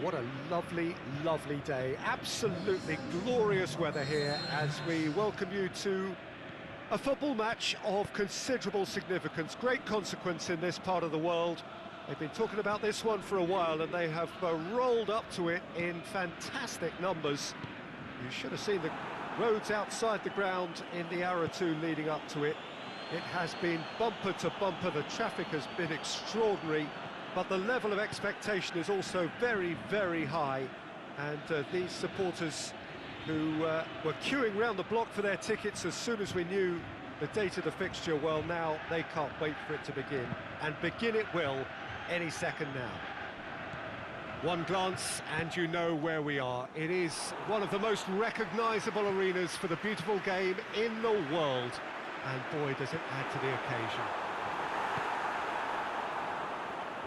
What a lovely, lovely day. Absolutely glorious weather here as we welcome you to a football match of considerable significance, great consequence in this part of the world. They've been talking about this one for a while and they have rolled up to it in fantastic numbers. You should have seen the roads outside the ground in the hour or two leading up to it. It has been bumper to bumper, the traffic has been extraordinary, but the level of expectation is also very, very high. And these supporters who were queuing round the block for their tickets as soon as we knew the date of the fixture, well, now they can't wait for it to begin. And begin it will any second now. One glance and you know where we are. It is one of the most recognisable arenas for the beautiful game in the world. And boy, does it add to the occasion.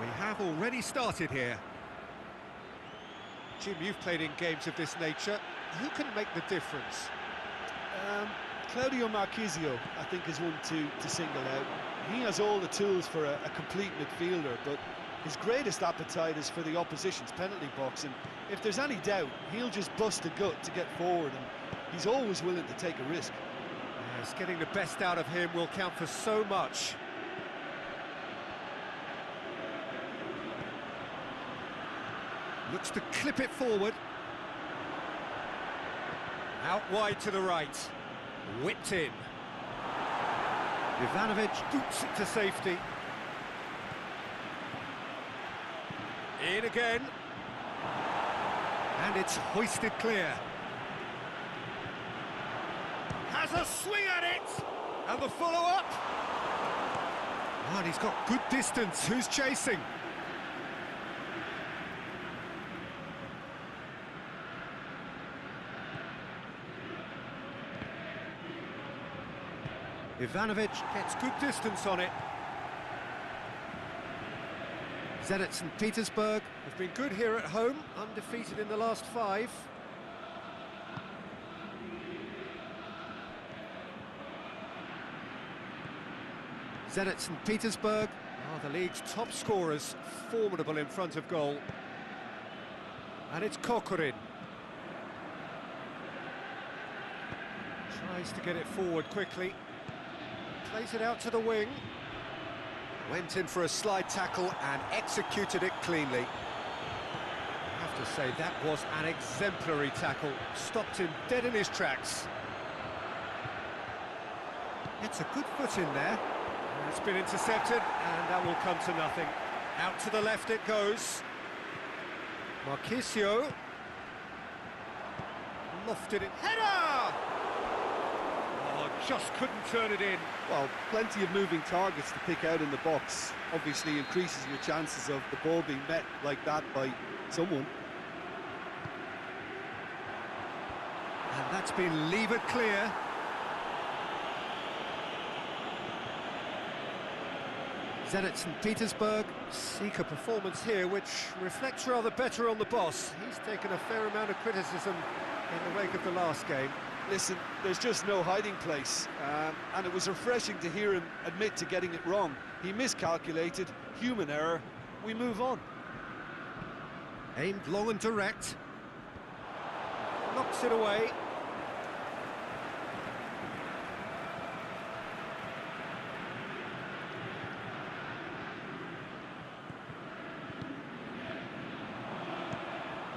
We have already started here. Jim, you've played in games of this nature. Who can make the difference? Claudio Marchisio, I think, is one to single out. He has all the tools for a complete midfielder, but his greatest appetite is for the opposition's penalty box, and if there's any doubt, he'll just bust a gut to get forward, and he's always willing to take a risk. Yes, getting the best out of him will count for so much. Looks to clip it forward. Out wide to the right. Whipped in. Ivanovic scoops it to safety. In again. And it's hoisted clear. Has a swing at it! And the follow-up. Oh, and he's got good distance. Who's chasing? Ivanovic gets good distance on it. Zenit St. Petersburg have been good here at home, undefeated in the last 5. Zenit St. Petersburg are the league's top scorers, formidable in front of goal. And it's Kokorin. Tries to get it forward quickly. Plays it out to the wing. Went in for a slide tackle and executed it cleanly. I have to say, that was an exemplary tackle. Stopped him dead in his tracks. It's a good foot in there. It's been intercepted, and that will come to nothing. Out to the left it goes. Marchisio. Lofted it. Header! Just couldn't turn it in. Well, plenty of moving targets to pick out in the box. Obviously increases your chances of the ball being met like that by someone. And that's been levered clear. Zenit St. Petersburg seek a performance here which reflects rather better on the boss. He's taken a fair amount of criticism in the wake of the last game. Listen, there's just no hiding place, and it was refreshing to hear him admit to getting it wrong. He miscalculated, human error, we move on. Aimed long and direct. Knocks it away.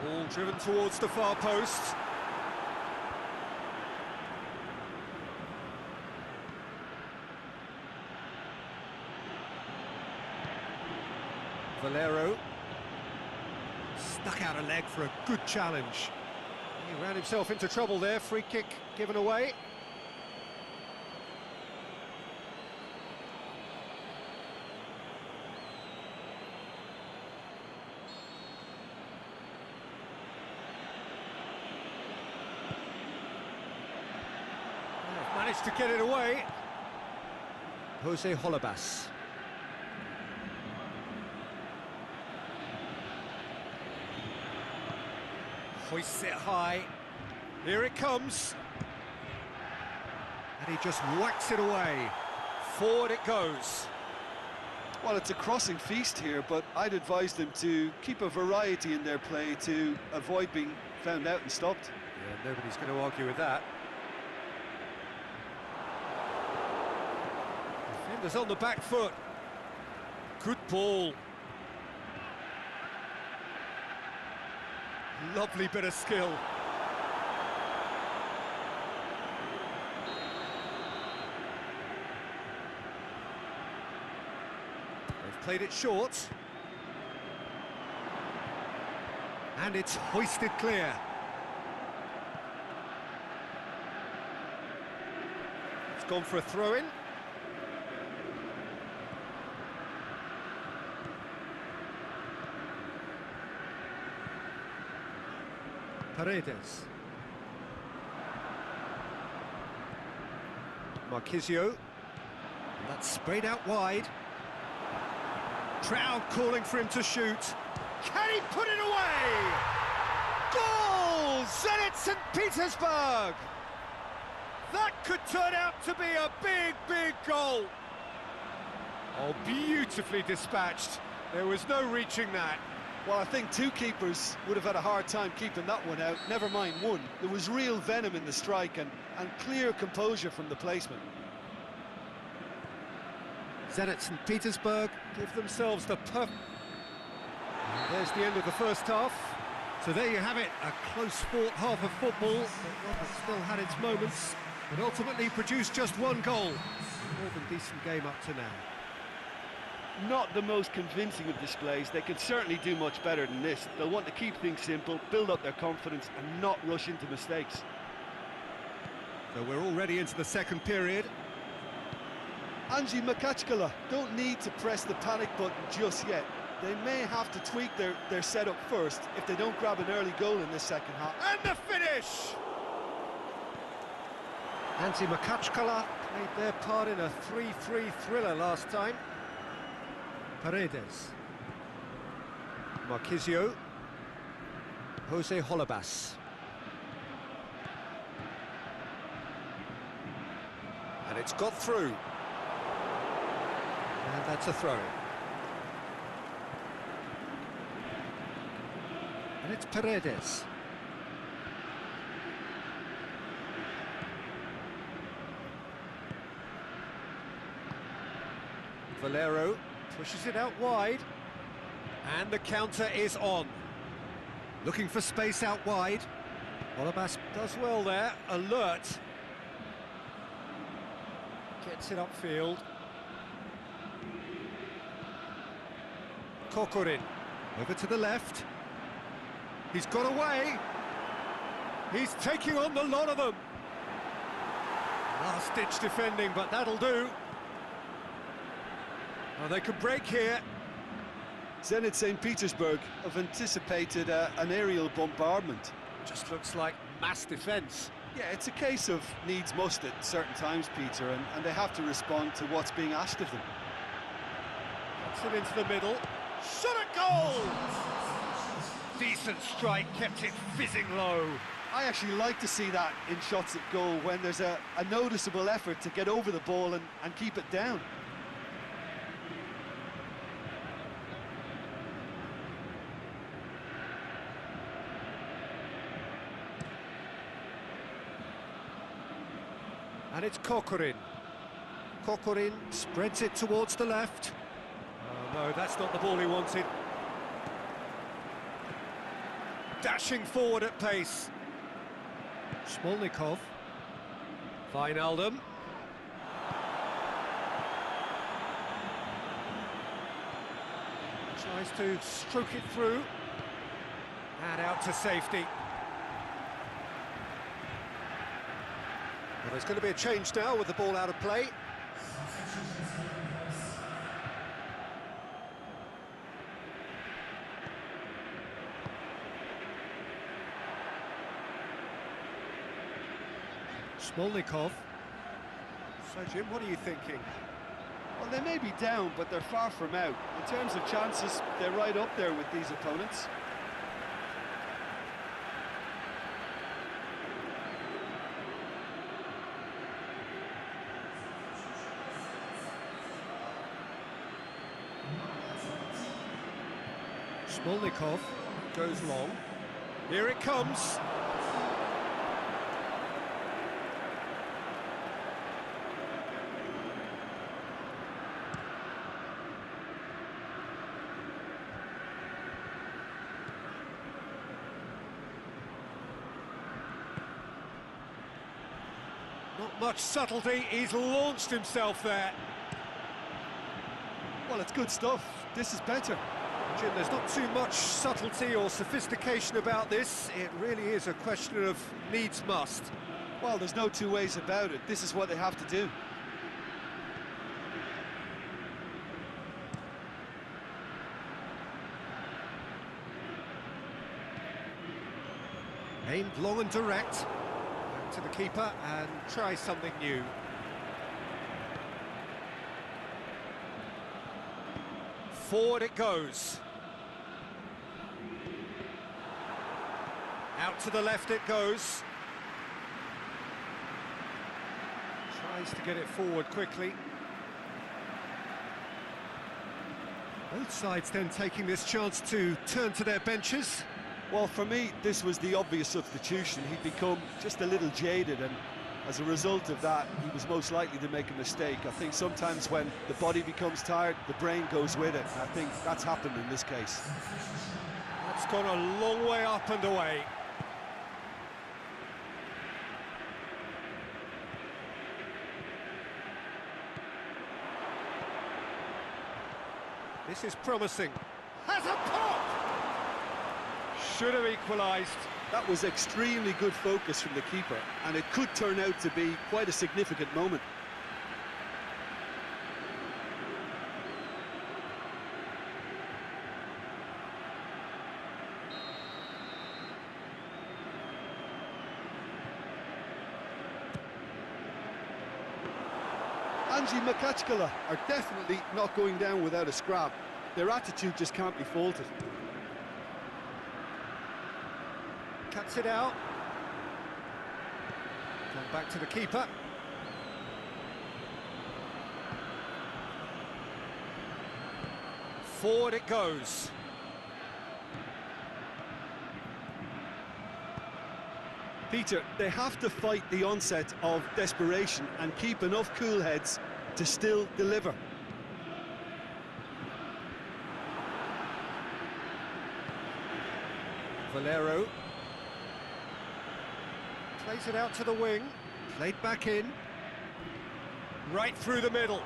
Ball driven towards the far post. Valero stuck out a leg for a good challenge. He ran himself into trouble there. Free kick given away. Managed to get it away. Jose Holebas. Hoists it high. Here it comes. And he just whacks it away. Forward it goes. Well, it's a crossing feast here, but I'd advise them to keep a variety in their play to avoid being found out and stopped. Yeah, nobody's going to argue with that. Defenders on the back foot. Good ball. Lovely bit of skill. They've played it short. And it's hoisted clear. It's gone for a throw-in. Paredes. Marquisio. And that's sprayed out wide. Crowd calling for him to shoot. Can he put it away? Goal! Zenit St. Petersburg! That could turn out to be a big, big goal. Oh, beautifully dispatched. There was no reaching that. Well, I think two keepers would have had a hard time keeping that one out, never mind one. There was real venom in the strike and clear composure from the placement. Zenit St. Petersburg give themselves the perfect... There's the end of the first half. So there you have it, a close-fought half of football, but one that still had its moments, but ultimately produced just one goal. More than decent game up to now. Not the most convincing of displays. They can certainly do much better than this. They'll want to keep things simple, build up their confidence and not rush into mistakes. So we're already into the second period. Anji Makachkala don't need to press the panic button just yet. They may have to tweak their setup first if they don't grab an early goal in this second half. And the finish! Anji Makachkala played their part in a 3-3 thriller last time. Paredes. Marquisio. Jose Holebas. And it's got through. And that's a throw-in. And it's Paredes. Valero pushes it out wide, and the counter is on. Looking for space out wide. Holebas does well there, alert. Gets it upfield. Kokorin, over to the left. He's got away. He's taking on the lot of them. Last-ditch defending, but that'll do. Oh, they could break here. Zenit St. Petersburg have anticipated an aerial bombardment. Just looks like mass defence. Yeah, it's a case of needs must at certain times, Peter, and they have to respond to what's being asked of them. Puts it into the middle. Shot at goal! Decent strike, kept it fizzing low. I actually like to see that in shots at goal when there's a noticeable effort to get over the ball and keep it down. And it's Kokorin. Kokorin spreads it towards the left. Oh no, that's not the ball he wanted. Dashing forward at pace. Smolnikov. Wijnaldum. Tries to stroke it through. And out to safety. Well, there's going to be a change now with the ball out of play. Smolnikov. So, Jim, what are you thinking? Well, they may be down, but they're far from out. In terms of chances, they're right up there with these opponents. Smolnikov goes long. Here it comes. Not much subtlety, he's launched himself there. Well, it's good stuff. This is better. Jim, there's not too much subtlety or sophistication about this. It really is a question of needs must. Well, there's no two ways about it. This is what they have to do. Aimed long and direct. Back to the keeper and try something new. Forward it goes. Out to the left it goes. Tries to get it forward quickly. Both sides then taking this chance to turn to their benches. Well, for me, this was the obvious substitution. He'd become just a little jaded, and as a result of that, he was most likely to make a mistake. I think sometimes when the body becomes tired, the brain goes with it. And I think that's happened in this case. That's gone a long way up and away. This is promising. Has a pop! Should have equalised. That was extremely good focus from the keeper, and it could turn out to be quite a significant moment. Angie Makachkala are definitely not going down without a scrap. Their attitude just can't be faulted. Cuts it out. Come back to the keeper. Forward it goes. Peter, they have to fight the onset of desperation and keep enough cool heads to still deliver. Valero plays it out to the wing, played back in, right through the middle,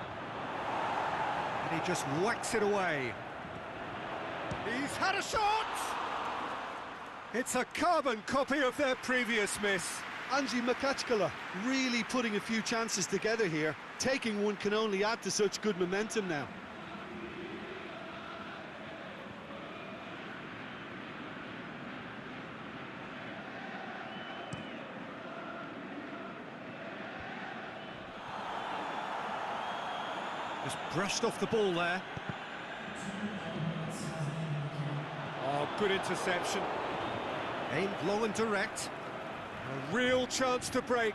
and he just whacks it away. He's had a shot! It's a carbon copy of their previous miss. Angie Makachkala really putting a few chances together here. Taking one can only add to such good momentum now. Just brushed off the ball there. Oh, good interception. Aimed long and direct. A real chance to break.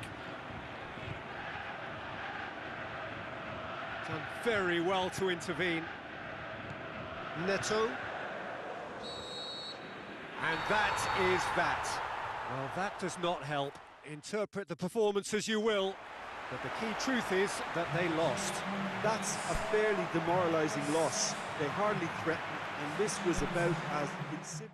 Done very well to intervene. Neto. And that is that. Well, that does not help. Interpret the performance as you will, but the key truth is that they lost. That's a fairly demoralising loss. They hardly threatened, and this was about as insipid.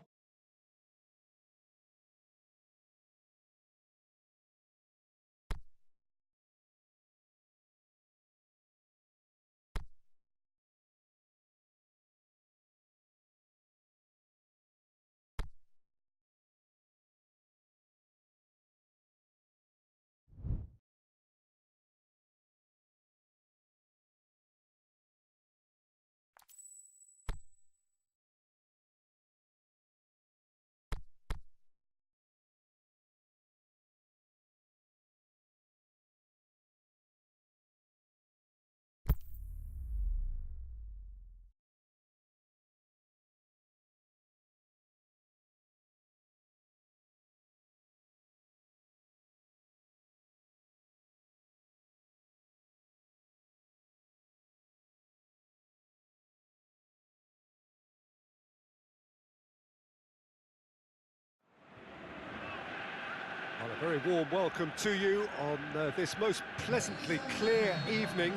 A very warm welcome to you on this most pleasantly clear evening.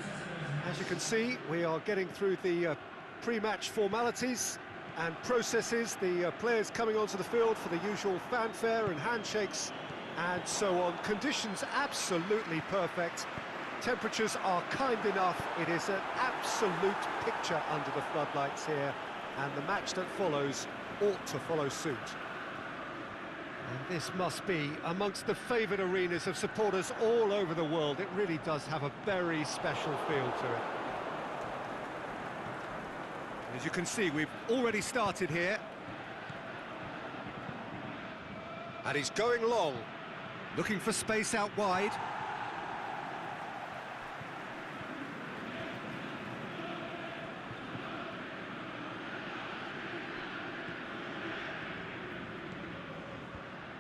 As you can see, we are getting through the pre-match formalities and processes, the players coming onto the field for the usual fanfare and handshakes and so on. Conditions absolutely perfect. Temperatures are kind enough. It is an absolute picture under the floodlights here, and the match that follows ought to follow suit. And this must be amongst the favoured arenas of supporters all over the world. It really does have a very special feel to it. As you can see, we've already started here. And he's going long, looking for space out wide.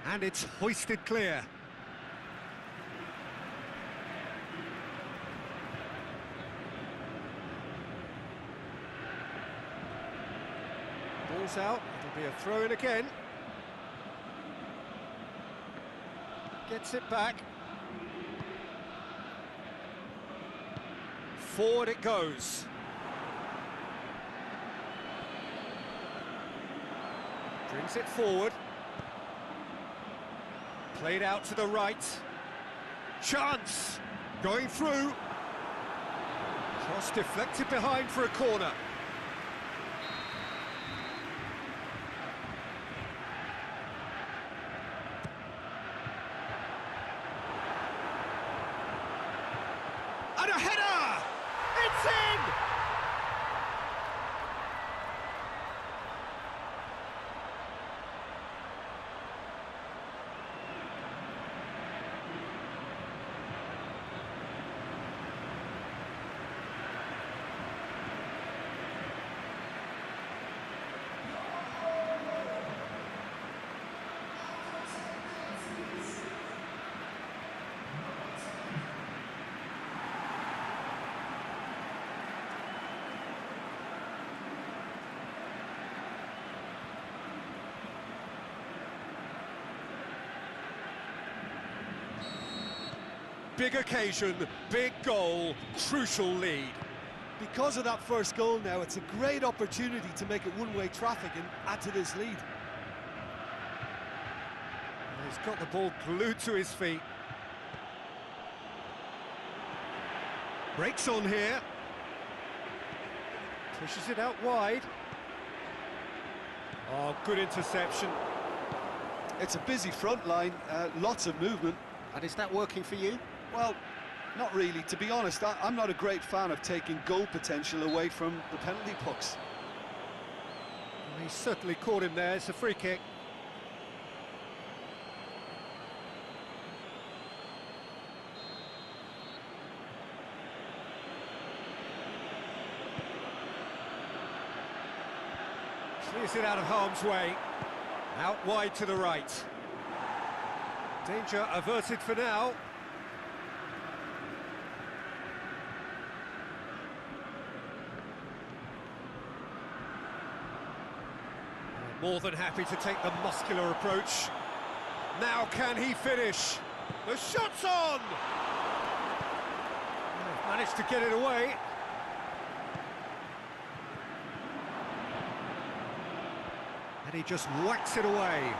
And it's hoisted clear. Ball's out, it'll be a throw-in again. Gets it back. Forward it goes. Brings it forward. Played out to the right. Chance! Going through. Cross deflected behind for a corner. And a header! It's in! Big occasion, big goal, crucial lead. Because of that first goal now, it's a great opportunity to make it one-way traffic and add to this lead. He's got the ball glued to his feet. Breaks on here. Pushes it out wide. Oh, good interception. It's a busy front line, lots of movement. And is that working for you? Well, not really. To be honest, I'm not a great fan of taking goal potential away from the penalty box. Well, he certainly caught him there. It's a free kick. Clears it out of harm's way. Out wide to the right. Danger averted for now. More than happy to take the muscular approach. Now can he finish? The shot's on! Managed to get it away. And he just whacks it away.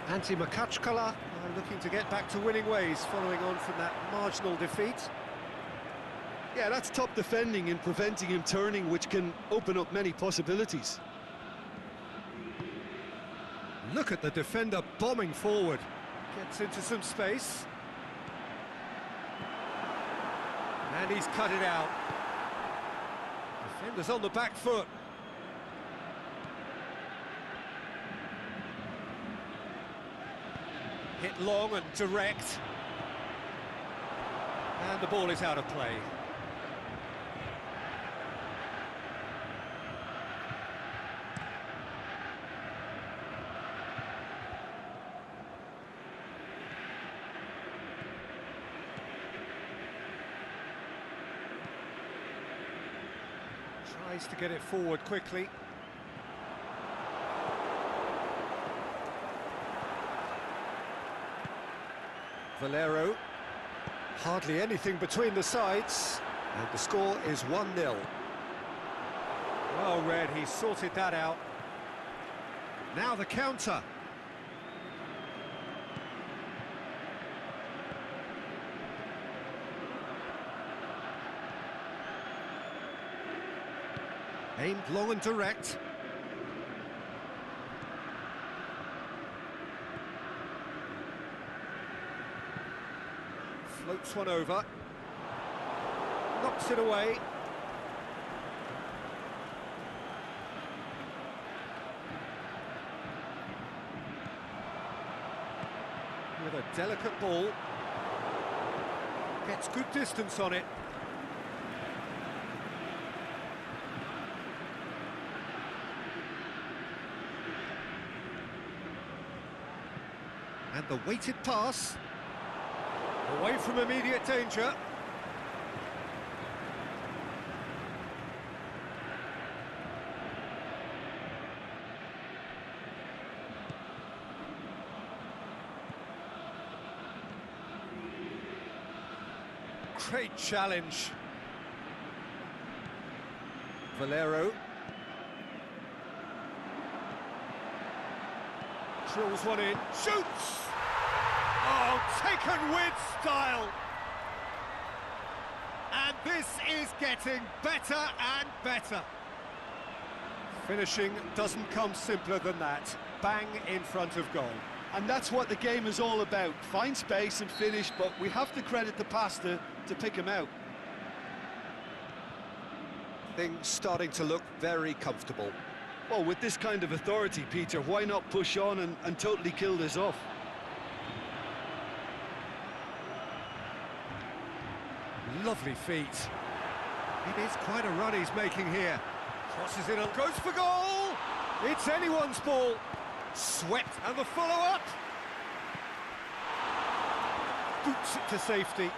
Antti Makachkala looking to get back to winning ways following on from that marginal defeat. Yeah, that's top defending and preventing him turning, which can open up many possibilities. Look at the defender bombing forward. Gets into some space. And he's cut it out. Defender's on the back foot. Hit long and direct. And the ball is out of play. Tries to get it forward quickly. Valero. Hardly anything between the sides. And the score is 1-0. Well read, he sorted that out. Now the counter. Aimed long and direct. Floats one over. Knocks it away. With a delicate ball. Gets good distance on it. And the weighted pass. Away from immediate danger. Great challenge. Valero. Drills one in. Shoots! Oh, taken with style. And this is getting better and better. Finishing doesn't come simpler than that. Bang in front of goal. And that's what the game is all about. Find space and finish, but we have to credit the passer to pick him out. Things starting to look very comfortable. Well, with this kind of authority, Peter, why not push on and totally kill this off? Lovely feet. It is quite a run he's making here. Crosses it and goes for goal! It's anyone's ball. Swept, and the follow-up. Boots it to safety.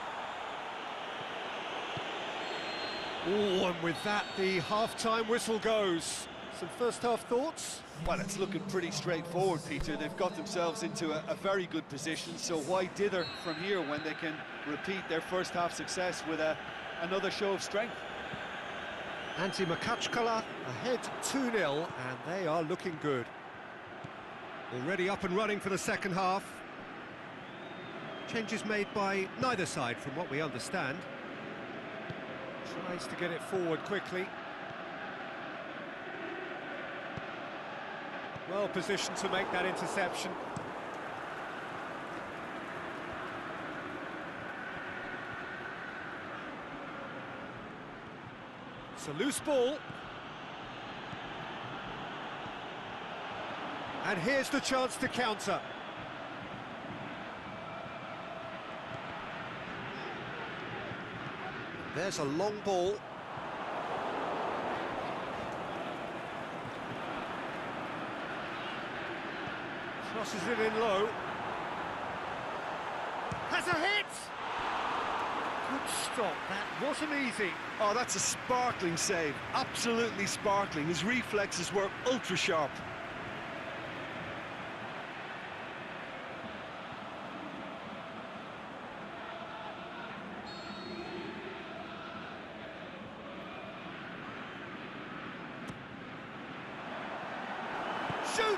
Oh, and with that, the half-time whistle goes. Some first-half thoughts? Well, it's looking pretty straightforward, Peter. They've got themselves into a very good position, so why dither from here when they can repeat their first-half success with another show of strength? Antti Makachkala ahead 2-0, and they are looking good. Already up and running for the second half. Changes made by neither side, from what we understand. Tries to get it forward quickly. Well positioned to make that interception. It's a loose ball. And here's the chance to counter. There's a long ball. Crosses it in low. Has a hit! Good stop, that wasn't easy. Oh, that's a sparkling save, absolutely sparkling. His reflexes were ultra sharp. Shoots!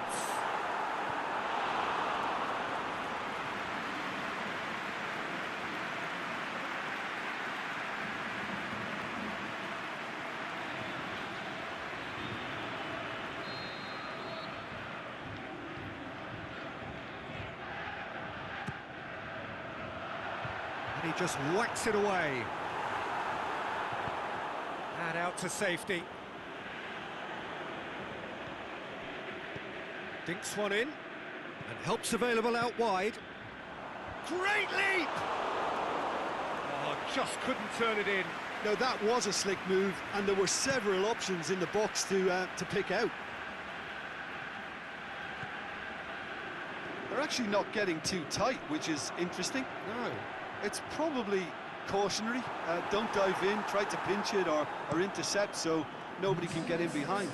And he just whacks it away. And out to safety. Dinks one in, and help's available out wide. Great leap! Oh, just couldn't turn it in. Now that was a slick move, and there were several options in the box to pick out. They're actually not getting too tight, which is interesting. No. It's probably cautionary. Don't dive in, try to pinch it or intercept, so nobody can get in behind.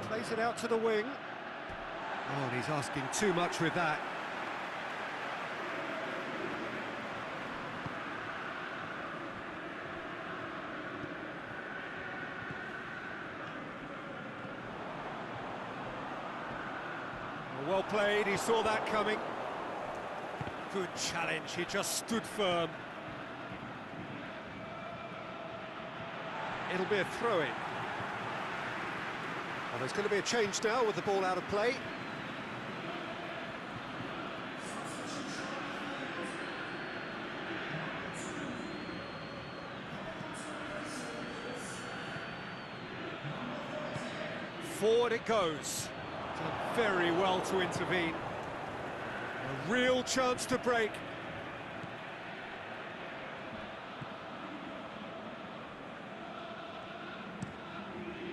Plays it out to the wing. Oh, and he's asking too much with that. Well played, he saw that coming. Good challenge, he just stood firm. It'll be a throw-in. Well, there's going to be a change now with the ball out of play. Forward it goes. Done very well to intervene. A real chance to break.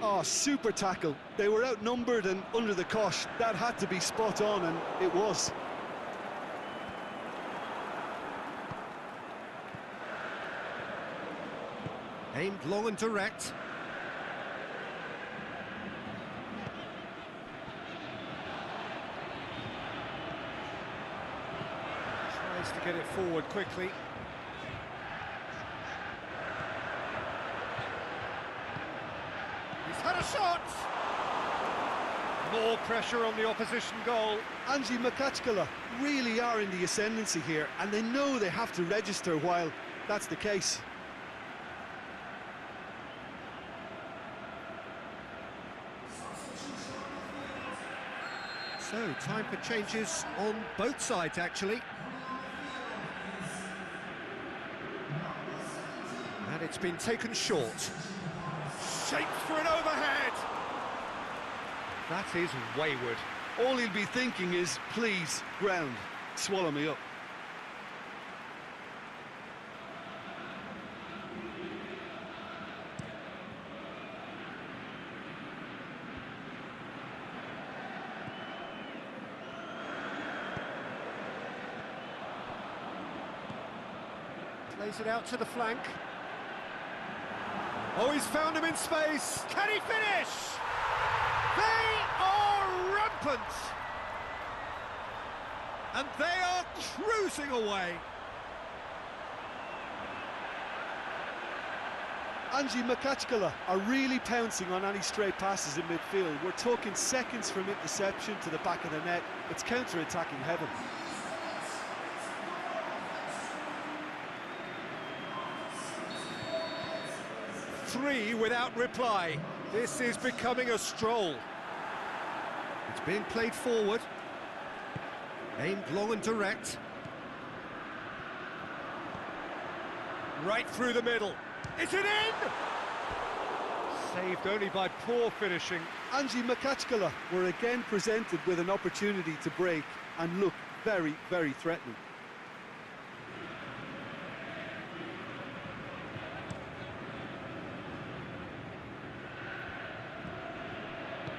Oh, super tackle. They were outnumbered and under the cosh. That had to be spot on, and it was. Aimed long and direct. Tries to get it forward quickly. He's had a shot! More pressure on the opposition goal. Angie Makachkala really are in the ascendancy here, and they know they have to register while that's the case. So, time for changes on both sides, actually. And it's been taken short. Shaped for an overhead! That is wayward. All he'll be thinking is, please, ground, swallow me up. Plays it out to the flank. Oh, he's found him in space. Can he finish? They are rampant. And they are cruising away. Angie Makachkala are really pouncing on any stray passes in midfield. We're talking seconds from interception to the back of the net. It's counter-attacking heaven. Three without reply. This is becoming a stroll. It's being played forward. Aimed long and direct. Right through the middle. Is it in? Saved only by poor finishing. Angie Makachkala were again presented with an opportunity to break and look very, very threatening.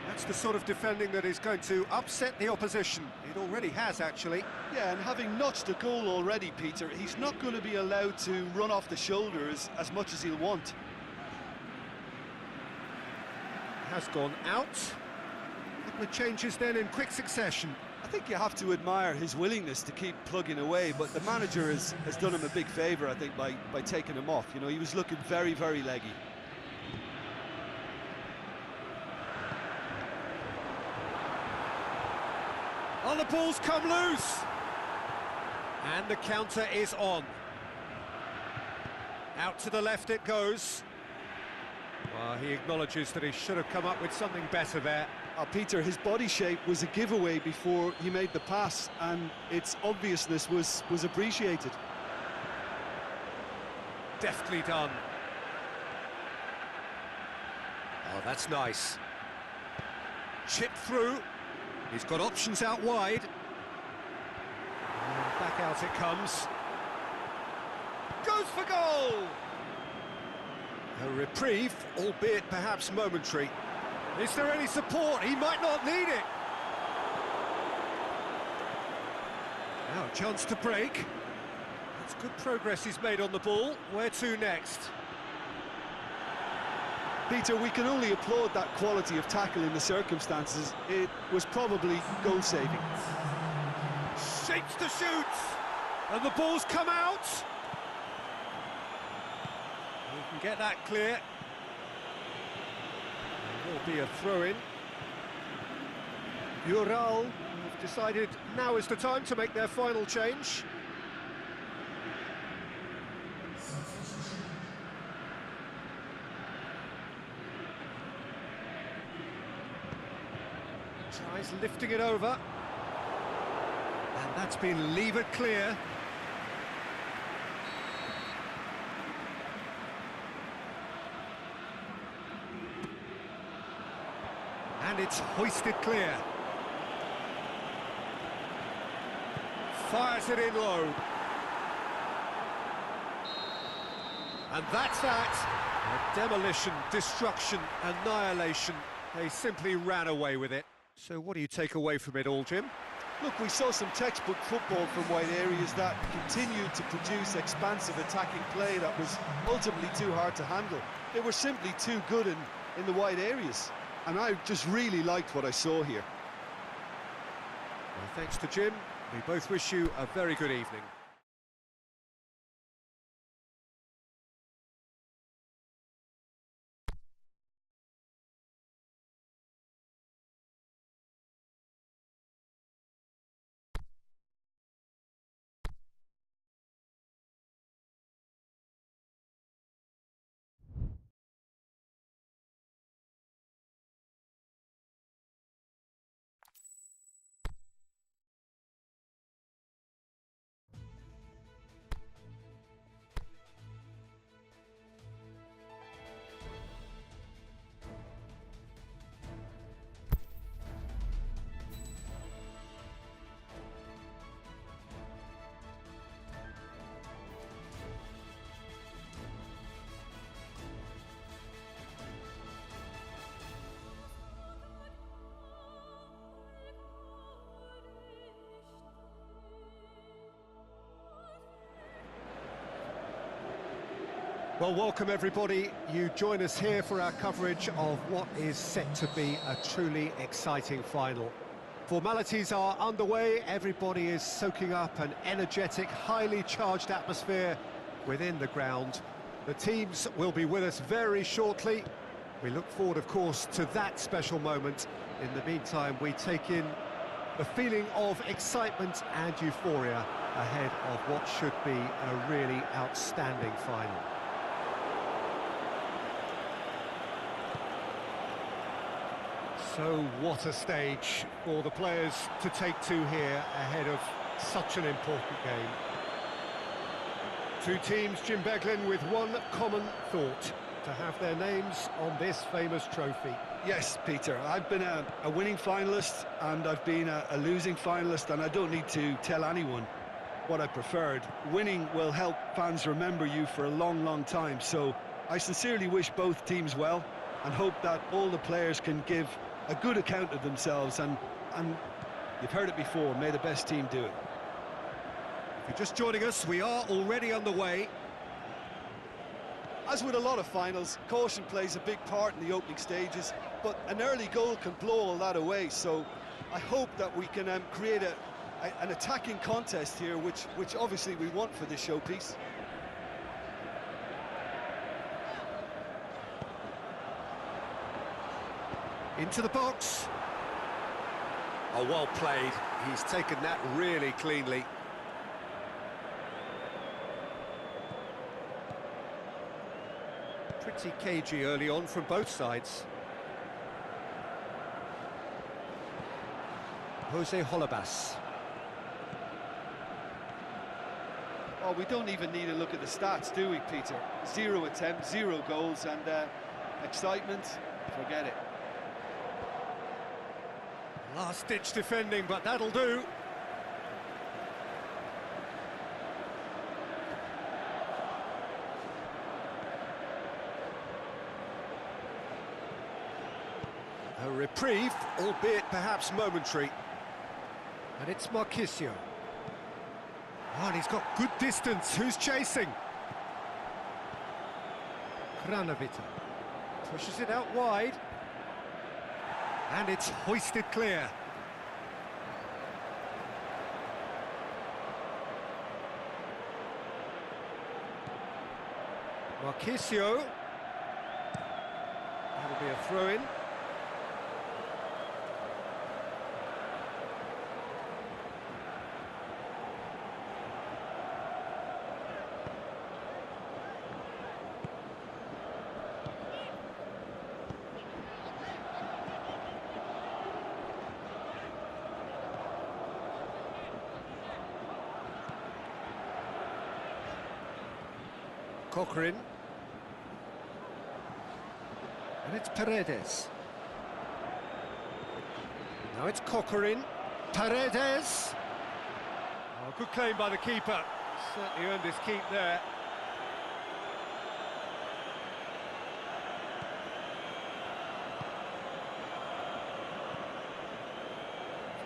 That's the sort of defending that is going to upset the opposition. It already has, actually. Yeah, and having notched a goal already, Peter, he's not going to be allowed to run off the shoulders as much as he'll want. Has gone out. A couple of changes then in quick succession. I think you have to admire his willingness to keep plugging away, but the manager has done him a big favour, I think, by taking him off. You know, he was looking very, very leggy. Oh, the ball's come loose! And the counter is on. Out to the left it goes. Well, he acknowledges that he should have come up with something better there. Peter, his body shape was a giveaway before he made the pass, and its obviousness was appreciated. Deftly done. Oh, that's nice. Chip through. He's got options out wide. And back out it comes. Goes for goal! A reprieve, albeit perhaps momentary. Is there any support? He might not need it. Now a chance to break. That's good progress he's made on the ball. Where to next? Peter, we can only applaud that quality of tackle in the circumstances. It was probably goal-saving. Shapes to shoot, and the ball's come out. We can get that clear. There will be a throw-in. Ural have decided now is the time to make their final change. Tries lifting it over. And that's been levered clear. And it's hoisted clear. Fires it in low. And that's that. A demolition, destruction, annihilation. They simply ran away with it. So what do you take away from it all, Jim? Look, we saw some textbook football from wide areas that continued to produce expansive attacking play that was ultimately too hard to handle. They were simply too good in the wide areas. And I just really liked what I saw here. Well, thanks to Jim. We both wish you a very good evening. Well, welcome everybody. You join us here for our coverage of what is set to be a truly exciting final. Formalities are underway, everybody is soaking up an energetic, highly charged atmosphere within the ground. The teams will be with us very shortly. We look forward, of course, to that special moment. In the meantime, we take in the feeling of excitement and euphoria ahead of what should be a really outstanding final. So what a stage for the players to take to here ahead of such an important game. Two teams, Jim Beglin, with one common thought: to have their names on this famous trophy. Yes, Peter, I've been a winning finalist and I've been a losing finalist, and I don't need to tell anyone what I preferred. Winning will help fans remember you for a long, long time, so I sincerely wish both teams well and hope that all the players can give a good account of themselves, and you've heard it before, may the best team do it. If you're just joining us, we are already underway. As with a lot of finals, caution plays a big part in the opening stages, but an early goal can blow all that away, so I hope that we can create an attacking contest here, which obviously we want for this showpiece. Into the box. Oh, well played. He's taken that really cleanly. Pretty cagey early on from both sides. Jose Holebas. Oh, we don't even need to look at the stats, do we, Peter? 0 attempts, 0 goals, and excitement, forget it. Last-ditch defending, but that'll do. A reprieve, albeit perhaps momentary. And it's Marquisio. Oh, and he's got good distance. Who's chasing? Kranovita. Pushes it out wide. And it's hoisted clear. Marchisio. That'll be a throw-in. Cochrane. And it's Paredes. Now it's Cochrane. Paredes. Oh, good claim by the keeper. Certainly earned his keep there.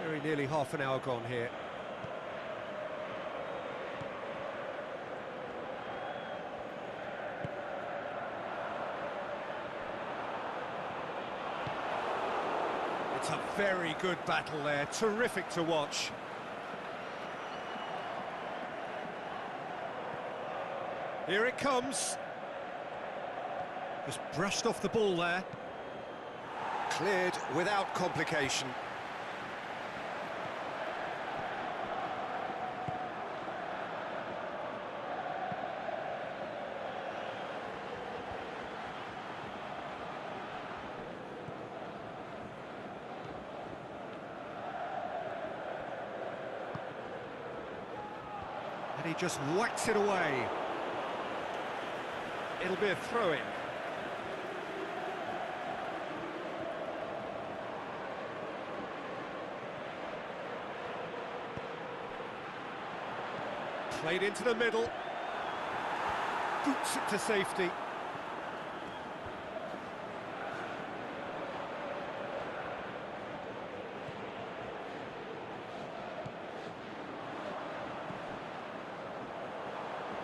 Very nearly half an hour gone here. It's a very good battle there, terrific to watch. Here it comes. Just brushed off the ball there. Cleared without complication. And he just whacks it away. It'll be a throw-in. Played into the middle. Boots it to safety.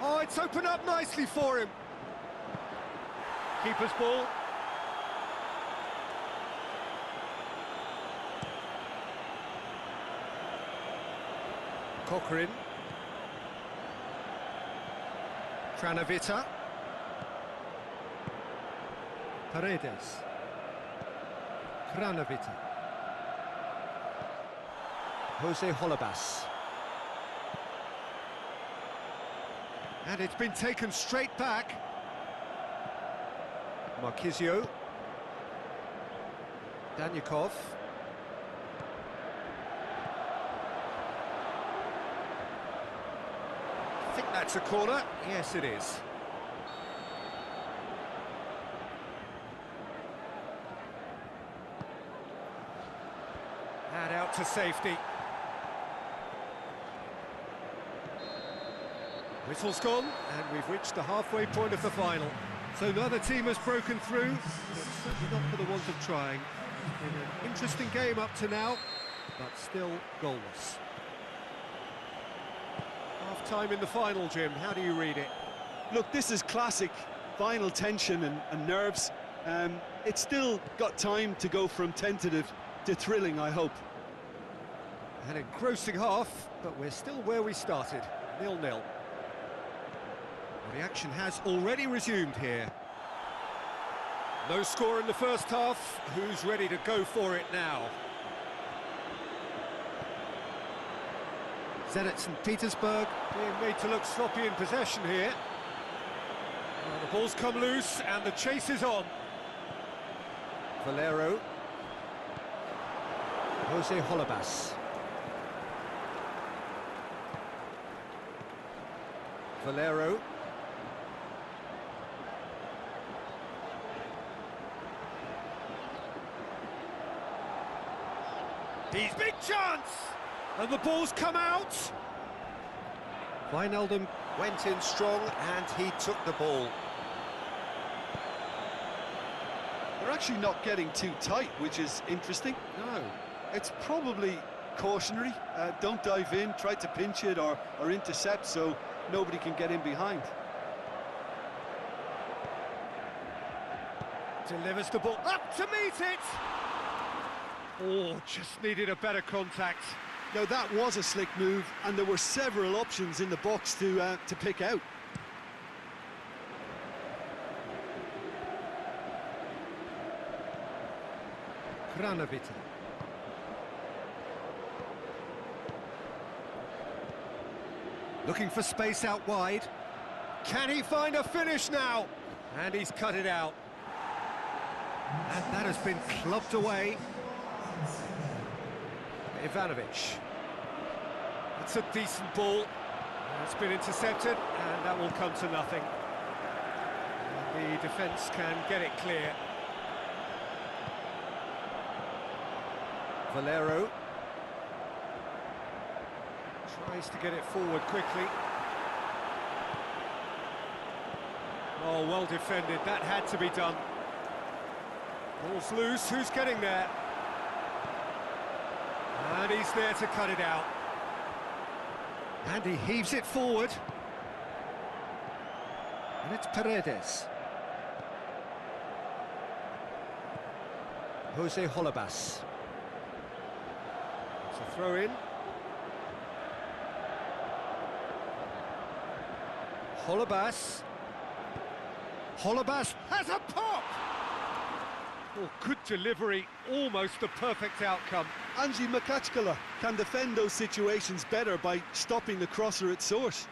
Oh, it's opened up nicely for him. Keeper's ball. Cochrane. Tranavita. Paredes. Tranavita. Jose Holebas. And it's been taken straight back. Marchisio. Danyakov. I think that's a corner. Yes, it is. And out to safety. Whistle's gone, and we've reached the halfway point of the final. So neither team has broken through, but certainly not for the want of trying. It's been an interesting game up to now, but still goalless. Half-time in the final, Jim. How do you read it? Look, this is classic final tension and nerves. It's still got time to go from tentative to thrilling, I hope. An engrossing half, but we're still where we started, 0-0. Well, the action has already resumed here. No score in the first half. Who's ready to go for it now? Zenit St. Petersburg being made to look sloppy in possession here. Well, the ball's come loose and the chase is on. Valero. Jose Holebas. Valero. He's big chance! And the ball's come out! Wijnaldum went in strong and he took the ball. They're actually not getting too tight, which is interesting. No. It's probably cautionary. Don't dive in, try to pinch it or intercept so nobody can get in behind. Delivers the ball up to meet it. Oh, just needed a better contact. Now that was a slick move, and there were several options in the box to pick out. Granovita. Looking for space out wide. Can he find a finish now? And he's cut it out. And that has been clubbed away. Ivanovic. It's a decent ball. It's been intercepted, and that will come to nothing. The defence can get it clear. Valero tries to get it forward quickly. Oh, well defended. That had to be done. Ball's loose. Who's getting there? And he's there to cut it out. And he heaves it forward. And it's Paredes. Jose Holebas. It's a throw in. Holebas. Holebas has a pop! Oh, good delivery, almost the perfect outcome. Anzi Makachkala can defend those situations better by stopping the crosser at source.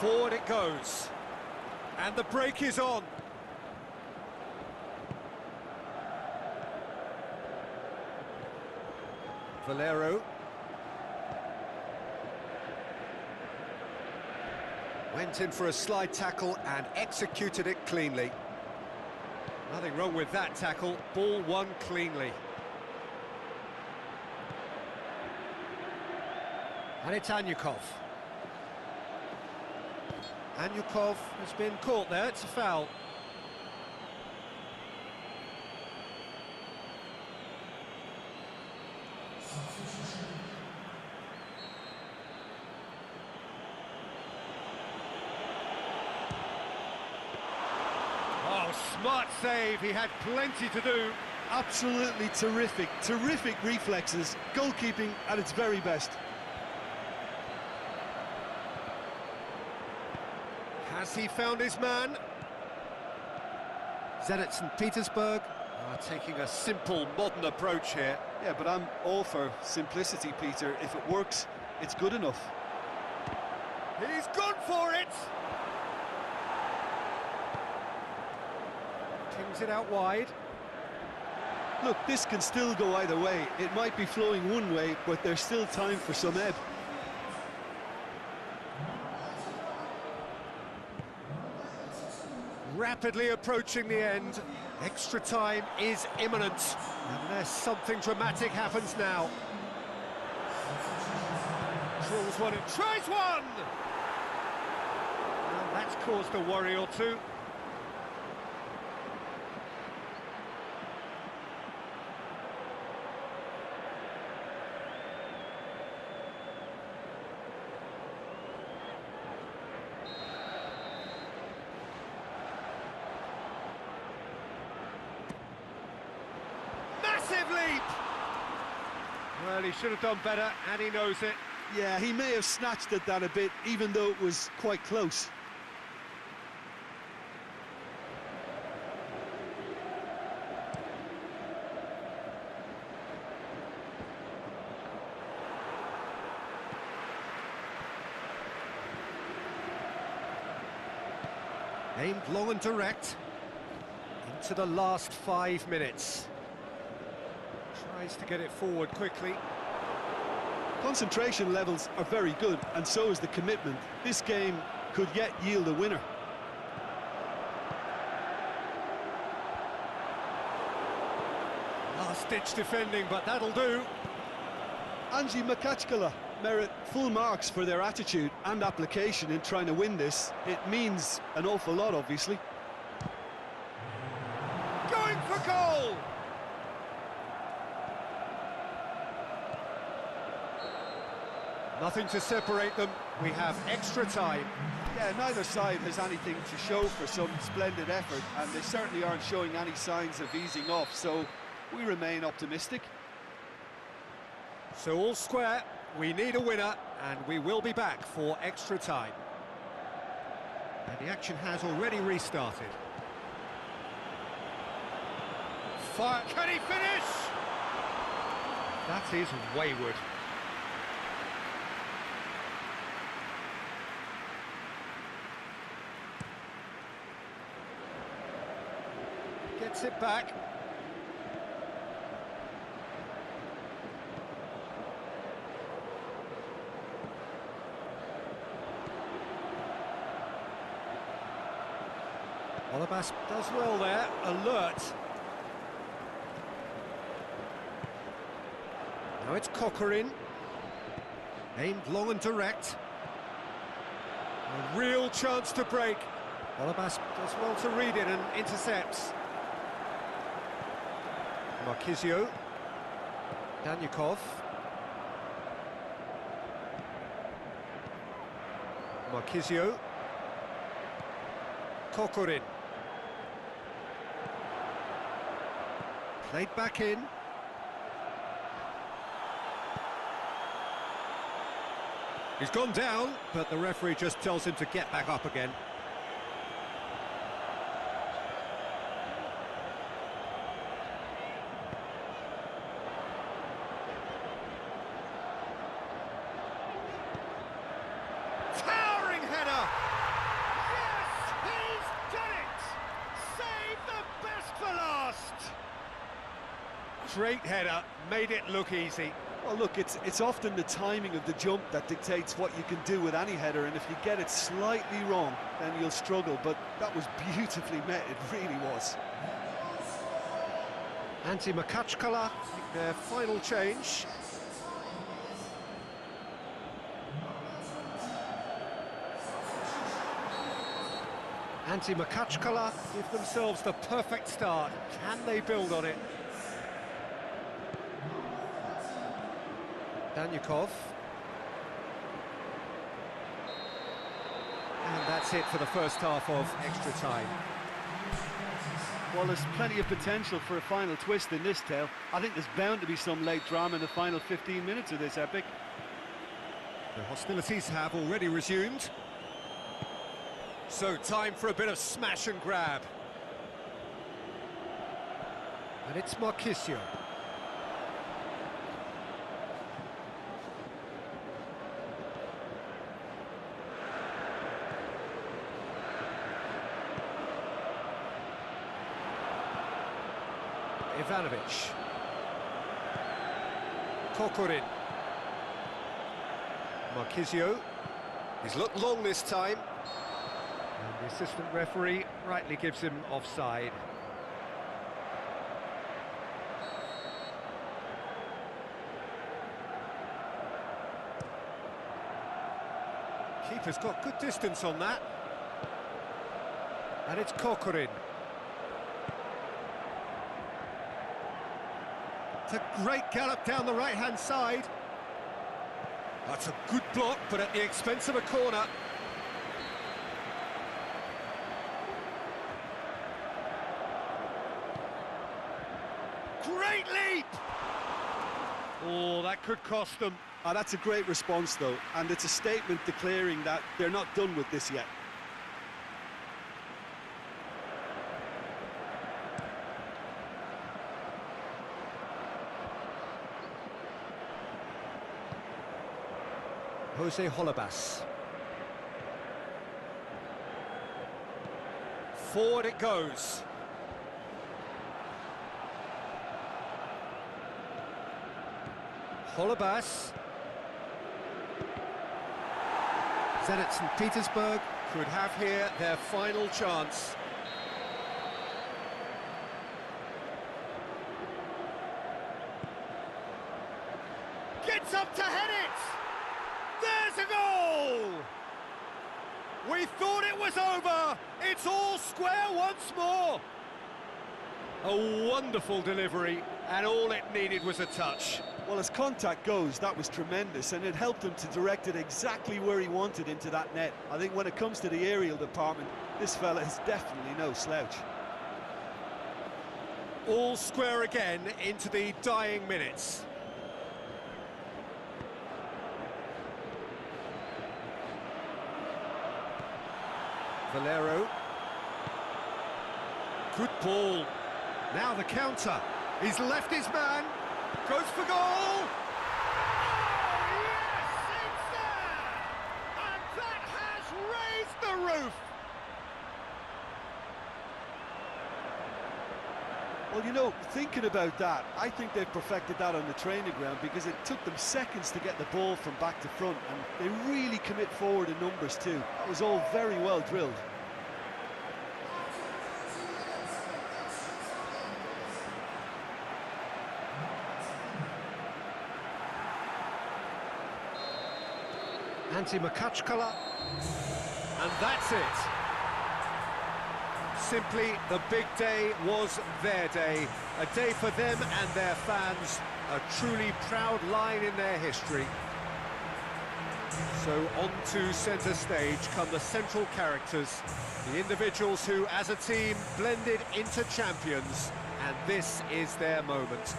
Forward it goes. And the break is on. Valero. Went in for a slide tackle and executed it cleanly. Nothing wrong with that tackle. Ball won cleanly. And it's Anyukov. Anyukov has been caught there. It's a foul. Oh, smart save. He had plenty to do. Absolutely terrific, terrific reflexes. Goalkeeping at its very best. Has he found his man? Zenit St. Petersburg are taking a simple, modern approach here. Yeah, but I'm all for simplicity, Peter. If it works, it's good enough. He's gone for it! Pings it out wide. Look, this can still go either way. It might be flowing one way, but there's still time for some ebb. Rapidly approaching the end. Extra time is imminent. Unless something dramatic happens now. Drills one and tries one! And that's caused a worry or two. Leap! Well, he should have done better, and he knows it. Yeah, he may have snatched at that a bit, even though it was quite close. Aimed long and direct. Into the last 5 minutes. Tries to get it forward quickly. Concentration levels are very good, and so is the commitment. This game could yet yield a winner. Last-ditch defending, but that'll do. Anzi Makachkala merit full marks for their attitude and application in trying to win this. It means an awful lot, obviously. Going for goal! Nothing to separate them. We have extra time. Yeah, neither side has anything to show for some splendid effort, and they certainly aren't showing any signs of easing off, so we remain optimistic. So all square, we need a winner, and we will be back for extra time. And the action has already restarted. Fire, can he finish? That is wayward. Gets it back. Olabas does well there, alert. Now it's Cockerin, aimed long and direct. A real chance to break. Olabas does well to read it and intercepts. Marquisio, Danyakov. Marquisio. Cockerin. Played back in. He's gone down, but the referee just tells him to get back up again. Towering header! Yes, he's done it! Save the best for last! Great header, made it look easy. Well, look, it's often the timing of the jump that dictates what you can do with any header, and if you get it slightly wrong, then you'll struggle, but that was beautifully met, it really was. Antti Makachkala, their final change. Antti Makachkala give themselves the perfect start. Can they build on it? Danyakov. And that's it for the first half of extra time. Well, there's plenty of potential for a final twist in this tale. I think there's bound to be some late drama in the final 15 minutes of this epic. The hostilities have already resumed. So time for a bit of smash and grab. And it's Marquisio. Ivanovic. Cockerin. Marquisio. He's looked long this time. And the assistant referee rightly gives him offside. Keeper's got good distance on that. And it's Cockerin. It's a great gallop down the right-hand side. That's a good block, but at the expense of a corner. Great leap! Oh, that could cost them. That's a great response, though, and it's a statement declaring that they're not done with this yet. Jose Olabas. Forward it goes. Olabas. Zenit St. Petersburg could have here their final chance. Gets up to head it! There's a goal! We thought it was over. It's all square once more. A wonderful delivery, and all it needed was a touch. Well, as contact goes, that was tremendous, and it helped him to direct it exactly where he wanted, into that net. I think when it comes to the aerial department, this fella is definitely no slouch. All square again into the dying minutes. Valero. Good ball. Now the counter. He's left his man. Goes for goal! Oh, yes, it's there! And that has raised the roof! Well, you know, thinking about that, I think they've perfected that on the training ground, because it took them seconds to get the ball from back to front, and they really commit forward in numbers too. That was all very well drilled. Anti-Makachkala, and that's it. Simply, the big day was their day. A day for them and their fans, a truly proud line in their history. So on to centre stage come the central characters, the individuals who, as a team, blended into champions, and this is their moment.